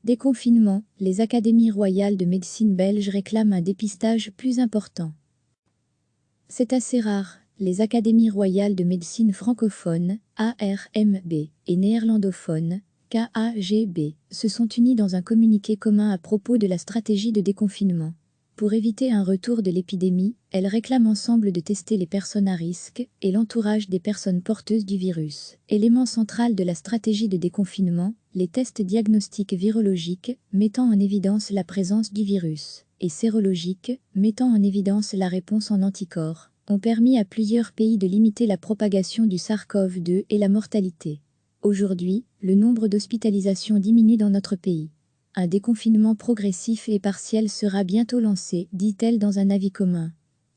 Déconfinement, les académies royales de médecine belges réclament un dépistage plus important. C'est assez rare. Les académies royales de médecine francophone, ARMB, et néerlandophone, KAGB, se sont unies dans un communiqué commun à propos de la stratégie de déconfinement. Pour éviter un retour de l'épidémie, elles réclament ensemble de tester les personnes à risque et l'entourage des personnes porteuses du virus. Élément central de la stratégie de déconfinement, les tests diagnostiques virologiques mettant en évidence la présence du virus et sérologiques mettant en évidence la réponse en anticorps ont permis à plusieurs pays de limiter la propagation du SARS-CoV-2 et la mortalité. Aujourd'hui, le nombre d'hospitalisations diminue dans notre pays. Un déconfinement progressif et partiel sera bientôt lancé, dit-elle dans un avis commun.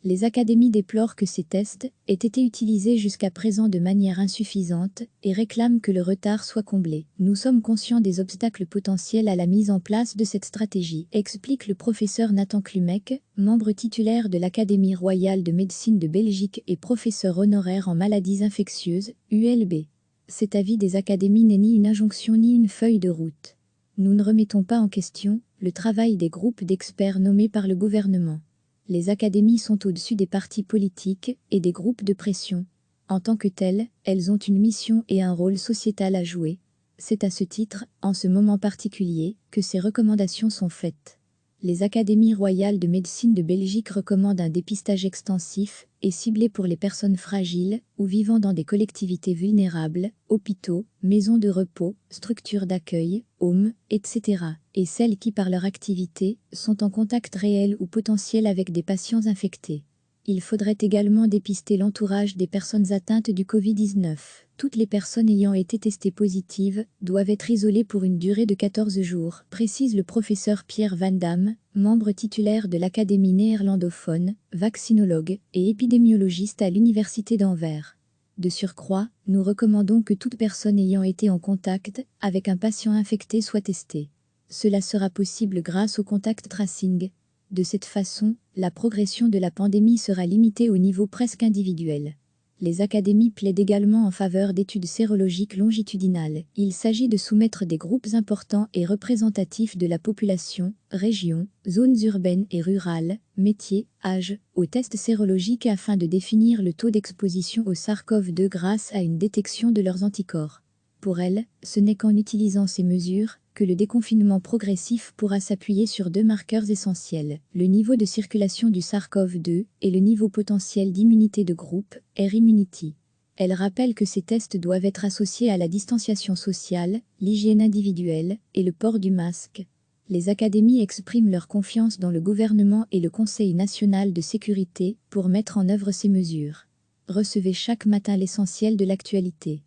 Les académies déplorent que ces tests aient été utilisés jusqu'à présent de manière insuffisante et réclament que le retard soit comblé. Nous sommes conscients des obstacles potentiels à la mise en place de cette stratégie, explique le professeur Nathan Klumek, membre titulaire de l'Académie royale de médecine de Belgique et professeur honoraire en maladies infectieuses, ULB. Cet avis des académies n'est ni une injonction ni une feuille de route. Nous ne remettons pas en question le travail des groupes d'experts nommés par le gouvernement. Les académies sont au-dessus des partis politiques et des groupes de pression. En tant que telles, elles ont une mission et un rôle sociétal à jouer. C'est à ce titre, en ce moment particulier, que ces recommandations sont faites. Les académies royales de médecine de Belgique recommandent un dépistage extensif et ciblé pour les personnes fragiles ou vivant dans des collectivités vulnérables, hôpitaux, maisons de repos, structures d'accueil, homes, etc., et celles qui, par leur activité, sont en contact réel ou potentiel avec des patients infectés. Il faudrait également dépister l'entourage des personnes atteintes du Covid-19. Toutes les personnes ayant été testées positives doivent être isolées pour une durée de 14 jours, précise le professeur Pierre Van Damme, membre titulaire de l'Académie néerlandophone, vaccinologue et épidémiologiste à l'Université d'Anvers. De surcroît, nous recommandons que toute personne ayant été en contact avec un patient infecté soit testée. Cela sera possible grâce au contact tracing. De cette façon, la progression de la pandémie sera limitée au niveau presque individuel. Les académies plaident également en faveur d'études sérologiques longitudinales. Il s'agit de soumettre des groupes importants et représentatifs de la population, régions, zones urbaines et rurales, métiers, âge, aux tests sérologiques afin de définir le taux d'exposition au SARS-CoV-2 grâce à une détection de leurs anticorps. Pour elles, ce n'est qu'en utilisant ces mesures que le déconfinement progressif pourra s'appuyer sur deux marqueurs essentiels, le niveau de circulation du SARS-CoV-2 et le niveau potentiel d'immunité de groupe, R-immunity. Elle rappelle que ces tests doivent être associés à la distanciation sociale, l'hygiène individuelle et le port du masque. Les académies expriment leur confiance dans le gouvernement et le Conseil national de sécurité pour mettre en œuvre ces mesures. Recevez chaque matin l'essentiel de l'actualité.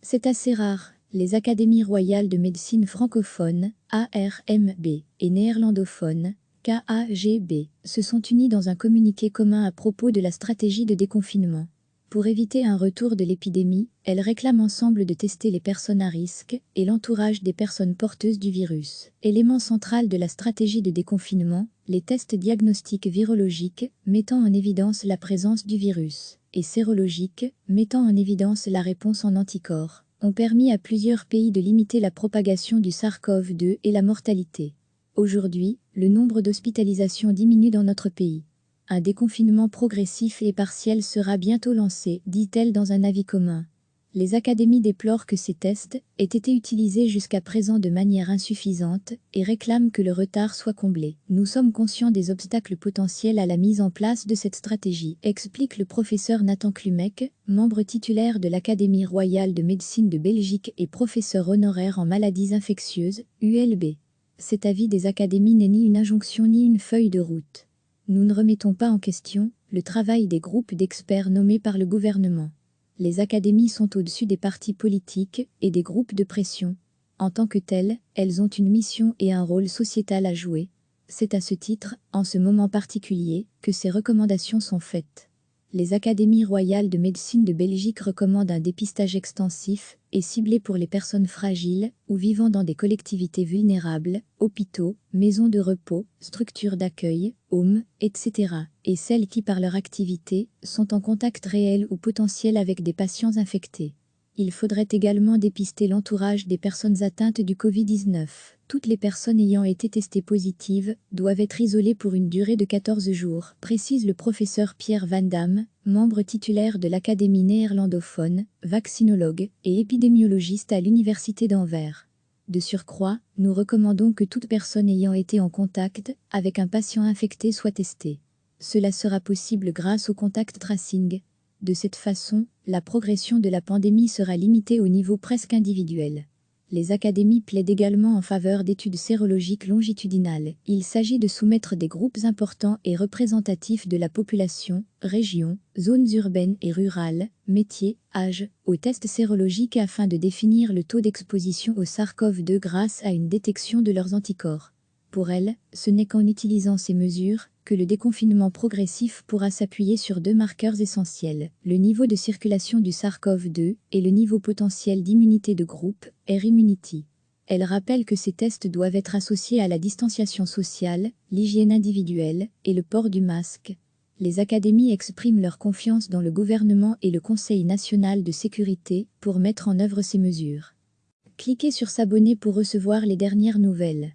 C'est assez rare. Les académies royales de médecine francophone, ARMB, et néerlandophone, KAGB, se sont unies dans un communiqué commun à propos de la stratégie de déconfinement. Pour éviter un retour de l'épidémie, elles réclament ensemble de tester les personnes à risque et l'entourage des personnes porteuses du virus. Élément central de la stratégie de déconfinement, les tests diagnostiques virologiques mettant en évidence la présence du virus et sérologiques mettant en évidence la réponse en anticorps ont permis à plusieurs pays de limiter la propagation du SARS-CoV-2 et la mortalité. Aujourd'hui, le nombre d'hospitalisations diminue dans notre pays. Un déconfinement progressif et partiel sera bientôt lancé, dit-elle dans un avis commun. Les académies déplorent que ces tests aient été utilisés jusqu'à présent de manière insuffisante et réclament que le retard soit comblé. Nous sommes conscients des obstacles potentiels à la mise en place de cette stratégie, explique le professeur Nathan Klumek, membre titulaire de l'Académie royale de médecine de Belgique et professeur honoraire en maladies infectieuses, ULB. Cet avis des académies n'est ni une injonction ni une feuille de route. Nous ne remettons pas en question le travail des groupes d'experts nommés par le gouvernement. Les académies sont au-dessus des partis politiques et des groupes de pression. En tant que telles, elles ont une mission et un rôle sociétal à jouer. C'est à ce titre, en ce moment particulier, que ces recommandations sont faites. Les académies royales de médecine de Belgique recommandent un dépistage extensif et ciblé pour les personnes fragiles ou vivant dans des collectivités vulnérables, hôpitaux, maisons de repos, structures d'accueil, homes, etc., et celles qui, par leur activité, sont en contact réel ou potentiel avec des patients infectés. Il faudrait également dépister l'entourage des personnes atteintes du Covid-19. Toutes les personnes ayant été testées positives doivent être isolées pour une durée de 14 jours, précise le professeur Pierre Van Damme, membre titulaire de l'Académie néerlandophone, vaccinologue et épidémiologiste à l'Université d'Anvers. De surcroît, nous recommandons que toute personne ayant été en contact avec un patient infecté soit testée. Cela sera possible grâce au contact tracing. De cette façon, la progression de la pandémie sera limitée au niveau presque individuel. Les académies plaident également en faveur d'études sérologiques longitudinales. Il s'agit de soumettre des groupes importants et représentatifs de la population, régions, zones urbaines et rurales, métiers, âge, aux tests sérologiques afin de définir le taux d'exposition au SARS-CoV-2 grâce à une détection de leurs anticorps. Pour elles, ce n'est qu'en utilisant ces mesures que le déconfinement progressif pourra s'appuyer sur deux marqueurs essentiels, le niveau de circulation du SARS-CoV-2 et le niveau potentiel d'immunité de groupe, R-immunity. Elle rappelle que ces tests doivent être associés à la distanciation sociale, l'hygiène individuelle et le port du masque. Les académies expriment leur confiance dans le gouvernement et le Conseil national de sécurité pour mettre en œuvre ces mesures. Cliquez sur s'abonner pour recevoir les dernières nouvelles.